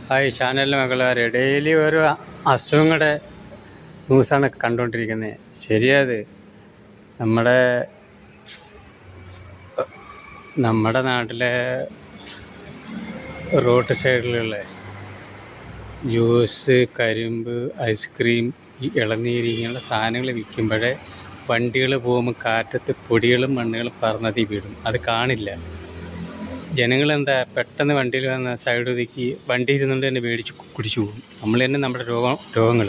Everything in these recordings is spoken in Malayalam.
ഹായ് ചാനലിലെ മക്കളാരെ, ഡെയിലി ഓരോ അസുഖങ്ങളുടെ ന്യൂസാണ് കണ്ടുകൊണ്ടിരിക്കുന്നത്. ശരിയത് നമ്മുടെ നമ്മുടെ നാട്ടിലെ റോഡ് സൈഡിലുള്ള ജ്യൂസ്, കരിമ്പ്, ഐസ്ക്രീം, ഈ ഇളനീര് ഇങ്ങനെയുള്ള സാധനങ്ങൾ വിൽക്കുമ്പോഴേ വണ്ടികൾ പോകുമ്പോൾ കാറ്റത്ത് പൊടികളും മണ്ണുകളും പറന്നതി വീഴും. അത് കാണില്ല. ജനങ്ങളെന്താ പെട്ടെന്ന് വണ്ടിയിൽ വന്ന് സൈഡ് ഒതുക്കി വണ്ടി ഇരുന്നുകൊണ്ട് തന്നെ മേടിച്ച് കുടിച്ചു പോകും. നമ്മൾ തന്നെ നമ്മുടെ രോഗങ്ങൾ.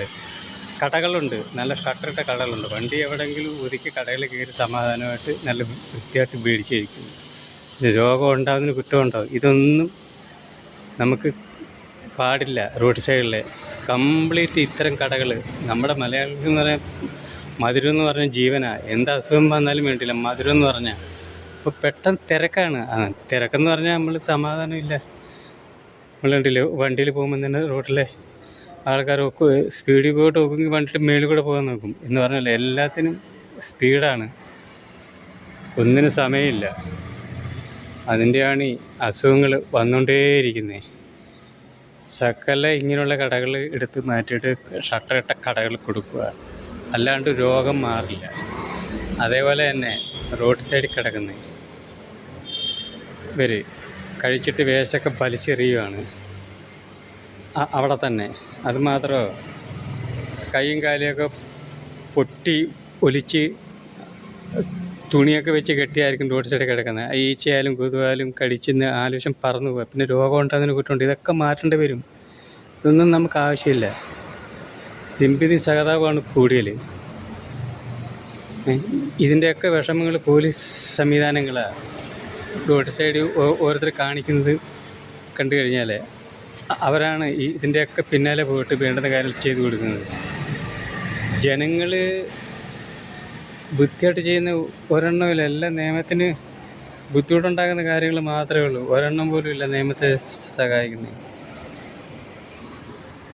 കടകളുണ്ട്, നല്ല ഷട്ടറിട്ട കടകളുണ്ട്. വണ്ടി എവിടെയെങ്കിലും ഒതുക്കി കടയിൽ കയറി സമാധാനമായിട്ട് നല്ല വൃത്തിയായിട്ട് മേടിച്ച് കഴിക്കും. രോഗം ഉണ്ടാകുന്നതിന് കുറ്റം ഉണ്ടാകും. ഇതൊന്നും നമുക്ക് പാടില്ല. റോഡ് സൈഡിലെ കംപ്ലീറ്റ് ഇത്തരം കടകൾ നമ്മുടെ മലയാളികൾക്ക് എന്ന് പറയാൻ മധുരം എന്ന് പറഞ്ഞാൽ ജീവനാണ്. എന്ത് അസുഖം വന്നാലും വേണ്ടില്ല, മധുരം എന്ന് പറഞ്ഞാൽ. ഇപ്പോൾ പെട്ടെന്ന് തിരക്കാണ്. തിരക്കെന്ന് പറഞ്ഞാൽ നമ്മൾ സമാധാനമില്ല. നമ്മളുണ്ടല്ലോ വണ്ടിയിൽ പോകുമ്പോൾ തന്നെ റോഡിലെ ആൾക്കാർ സ്പീഡിൽ പോയിട്ട് നോക്കുമെങ്കിൽ വണ്ടിയുടെ മേളിൽ കൂടെ പോകാൻ നോക്കും. എന്ന് പറഞ്ഞാൽ എല്ലാത്തിനും സ്പീഡാണ്, ഒന്നിനും സമയമില്ല. അതിൻ്റെയാണ് ഈ അസുഖങ്ങൾ വന്നുകൊണ്ടേയിരിക്കുന്നത്. സകല ഇങ്ങനെയുള്ള കടകൾ എടുത്ത് മാറ്റിയിട്ട് ഷട്ടറിട്ട കടകൾ കൊടുക്കുക, അല്ലാണ്ട് രോഗം മാറില്ല. അതേപോലെ തന്നെ റോഡ് സൈഡിൽ കിടക്കുന്നത് ഇവർ കഴിച്ചിട്ട് വേസ്റ്റൊക്കെ വലിച്ചെറിയുകയാണ് അവിടെ തന്നെ. അതുമാത്രമോ കൈയും കാലുമൊക്കെ പൊട്ടി ഒലിച്ച് തുണിയൊക്കെ വെച്ച് കെട്ടിയായിരിക്കും റോഡ് സൈഡിൽ കിടക്കുന്നത്. ഈച്ചയായാലും കൊതുവായാലും കടിച്ചിന്ന് ആലോചിച്ചും പറന്നു പോകാം. പിന്നെ രോഗം ഉണ്ടാകുന്നതിന് കുറ്റമുണ്ട്. ഇതൊക്കെ മാറ്റേണ്ടി വരും. ഇതൊന്നും നമുക്ക് ആവശ്യമില്ല. സിമ്പതി സഹതാപമാണ് കൂടുതൽ. ഇതിൻ്റെയൊക്കെ വിഷമങ്ങൾ പോലീസ് സംവിധാനങ്ങളാണ് റോഡ് സൈഡ് ഓരോരുത്തർ കാണിക്കുന്നത് കണ്ടു കഴിഞ്ഞാൽ അവരാണ് ഇതിൻ്റെയൊക്കെ പിന്നാലെ പോയിട്ട് വേണ്ടുന്ന കാര്യം ചെയ്തു കൊടുക്കുന്നത്. ജനങ്ങൾ ബുദ്ധിയായിട്ട് ചെയ്യുന്ന ഒരെണ്ണമില്ല. എല്ലാം നിയമത്തിന് ബുദ്ധിമുട്ടുണ്ടാകുന്ന കാര്യങ്ങൾ മാത്രമേ ഉള്ളൂ. ഒരെണ്ണം പോലും ഇല്ല നിയമത്തെ സഹായിക്കുന്നത്.